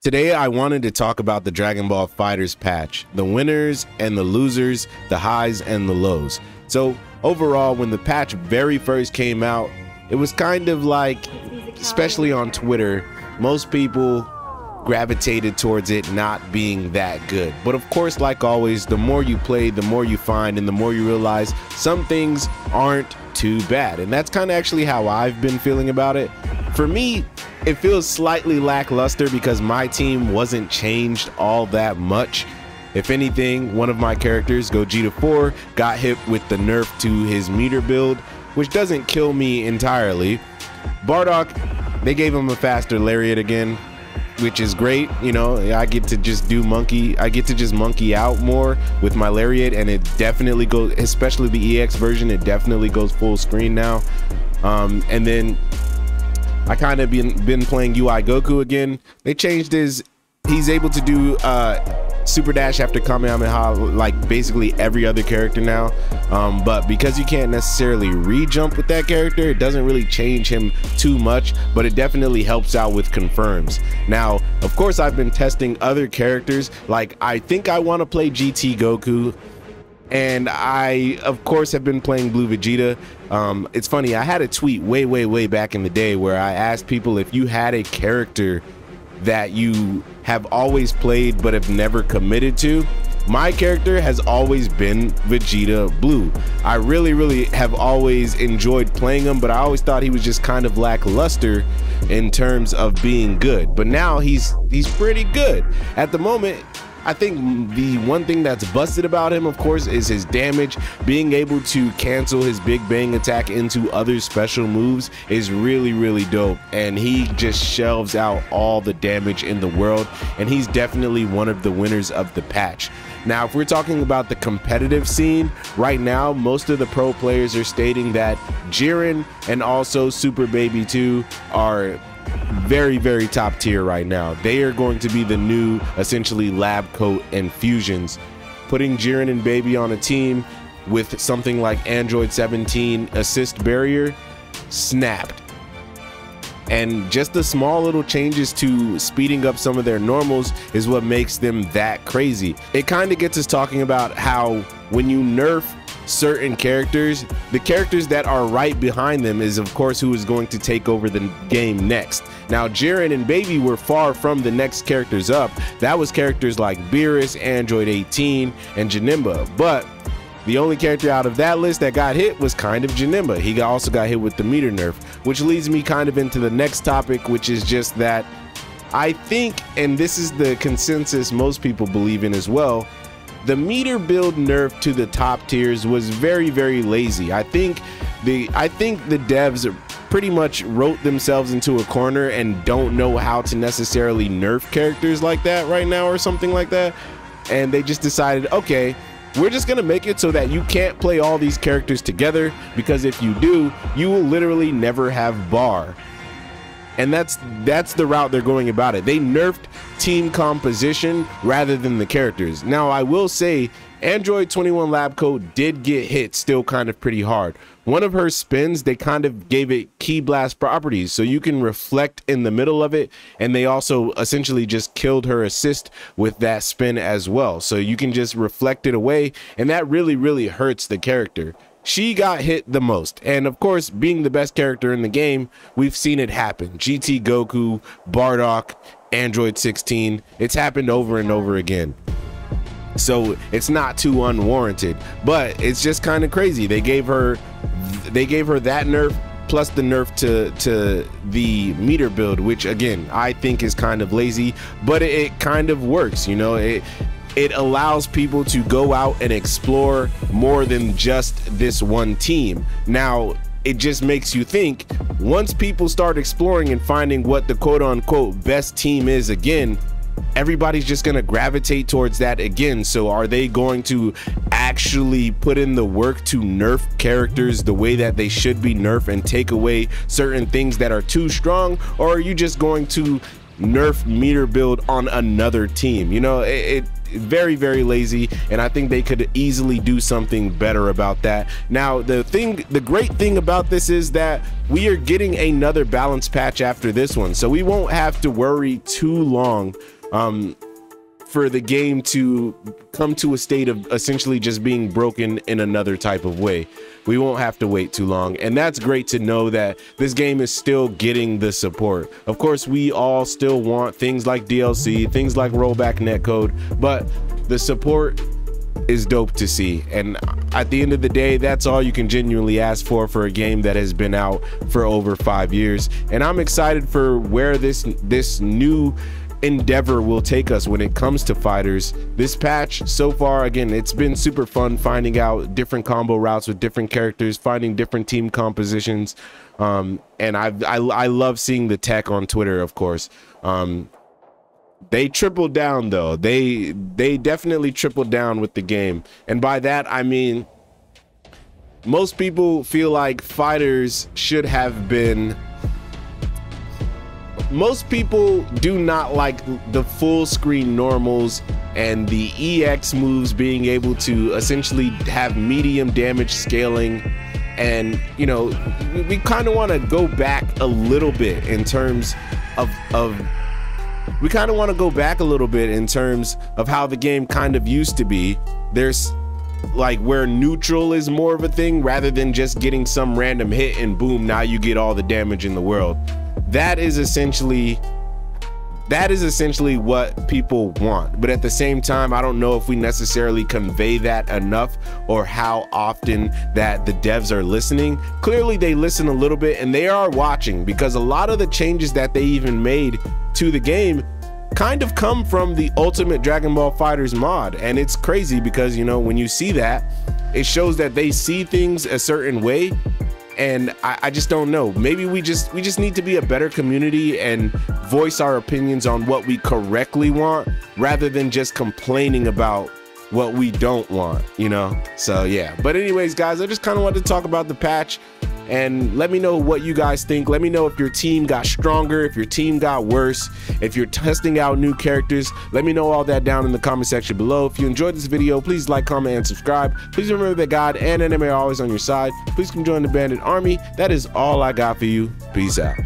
Today, I wanted to talk about the Dragon Ball FighterZ patch, the winners and the losers, the highs and the lows. So overall, when the patch very first came out, it was kind of like, especially on Twitter, most people gravitated towards it not being that good. But of course, like always, the more you play, the more you find, and the more you realize some things aren't too bad. And that's kind of actually how I've been feeling about it. For me, it feels slightly lackluster because my team wasn't changed all that much. If anything, one of my characters, Gogeta 4, got hit with the nerf to his meter build, which doesn't kill me entirely. Bardock, they gave him a faster lariat again, which is great. You know, I get to just do monkey, I get to just monkey out more with my lariat, and it definitely goes, especially the EX version, it definitely goes full screen now. And then I kind of been playing UI Goku again. They changed his, he's able to do super dash after Kamehameha like basically every other character now, but because you can't necessarily re-jump with that character, it doesn't really change him too much, but it definitely helps out with confirms. Now, of course, I've been testing other characters, like I think I want to play GT Goku, and I of course have been playing Blue Vegeta. It's funny, I had a tweet way back in the day where I asked people if you had a character that you have always played but have never committed to. My character has always been Vegeta Blue. I really have always enjoyed playing him, but I always thought he was just kind of lackluster in terms of being good. But now he's pretty good. At the moment, I think the one thing that's busted about him, of course, is his damage. Being able to cancel his Big Bang attack into other special moves is really dope, and he just shelves out all the damage in the world, and he's definitely one of the winners of the patch. Now, if we're talking about the competitive scene, right now, most of the pro players are stating that Jiren and also Super Baby 2 are very top tier right now. They are going to be the new essentially lab coat and fusions. Putting Jiren and Baby on a team with something like Android 17 assist barrier snapped. And just the small little changes to speeding up some of their normals is what makes them that crazy. It kind of gets us talking about how when you nerf certain characters, the characters that are right behind them is of course who is going to take over the game next. Now, Jiren and Baby were far from the next characters up. That was characters like Beerus, Android 18, and Janemba. But the only character out of that list that got hit was kind of Janemba. He also got hit with the meter nerf, which leads me kind of into the next topic, which is just that I think, and this is the consensus most people believe in as well, the meter build nerf to the top tiers was very lazy. I think the devs pretty much wrote themselves into a corner and don't know how to necessarily nerf characters like that right now or something like that. And they just decided, okay, we're just gonna make it so that you can't play all these characters together, because if you do, you will literally never have bar. And that's the route they're going about it. They nerfed team composition rather than the characters. Now, I will say Android 21 Lab Coat did get hit still kind of pretty hard. One of her spins, they kind of gave it key blast properties, so you can reflect in the middle of it, and they also essentially just killed her assist with that spin as well. So you can just reflect it away, and that really hurts the character. She got hit the most, and of course, being the best character in the game, we've seen it happen. GT Goku, Bardock, Android 16, it's happened over and over again. So it's not too unwarranted, but it's just kind of crazy. They gave her that nerf plus the nerf to the meter build, which again, I think is kind of lazy, but it kind of works, you know. It allows people to go out and explore more than just this one team. Now, it just makes you think, once people start exploring and finding what the quote-unquote best team is again, everybody's just gonna gravitate towards that again. So are they going to actually put in the work to nerf characters the way that they should be nerfed and take away certain things that are too strong, or are you just going to nerf meter build on another team? You know, very, very lazy, and I think they could easily do something better about that. Now, the great thing about this is that we are getting another balance patch after this one, so we won't have to worry too long for the game to come to a state of essentially just being broken in another type of way. We won't have to wait too long, and that's great to know that this game is still getting the support. Of course, we all still want things like DLC, things like rollback netcode, but the support is dope to see, and at the end of the day, that's all you can genuinely ask for a game that has been out for over 5 years. And I'm excited for where this new endeavor will take us when it comes to fighters. This patch so far, again, it's been super fun finding out different combo routes with different characters, finding different team compositions, and I love seeing the tech on Twitter, of course. They tripled down though. They definitely tripled down with the game, and by that I mean most people feel like fighters should have been. Most people do not like the full screen normals and the EX moves being able to essentially have medium damage scaling. And, you know, we kind of want to go back a little bit in terms of how the game kind of used to be. There's like where neutral is more of a thing rather than just getting some random hit and boom, now you get all the damage in the world. That is essentially what people want, but at the same time, I don't know if we necessarily convey that enough or how often that the devs are listening. Clearly they listen a little bit, and they are watching, because a lot of the changes that they even made to the game kind of come from the Ultimate Dragon Ball FighterZ mod. And it's crazy because, you know, when you see that, it shows that they see things a certain way. And I just don't know. Maybe we just need to be a better community and voice our opinions on what we correctly want, rather than just complaining about what we don't want, you know? So yeah, but anyways, guys, I just kind of wanted to talk about the patch, and let me know what you guys think. Let me know if your team got stronger, if your team got worse, if you're testing out new characters. Let me know all that down in the comment section below. If you enjoyed this video, please like, comment, and subscribe. Please remember that God and anime are always on your side. Please come join the Bandit Army. That is all I got for you. Peace out.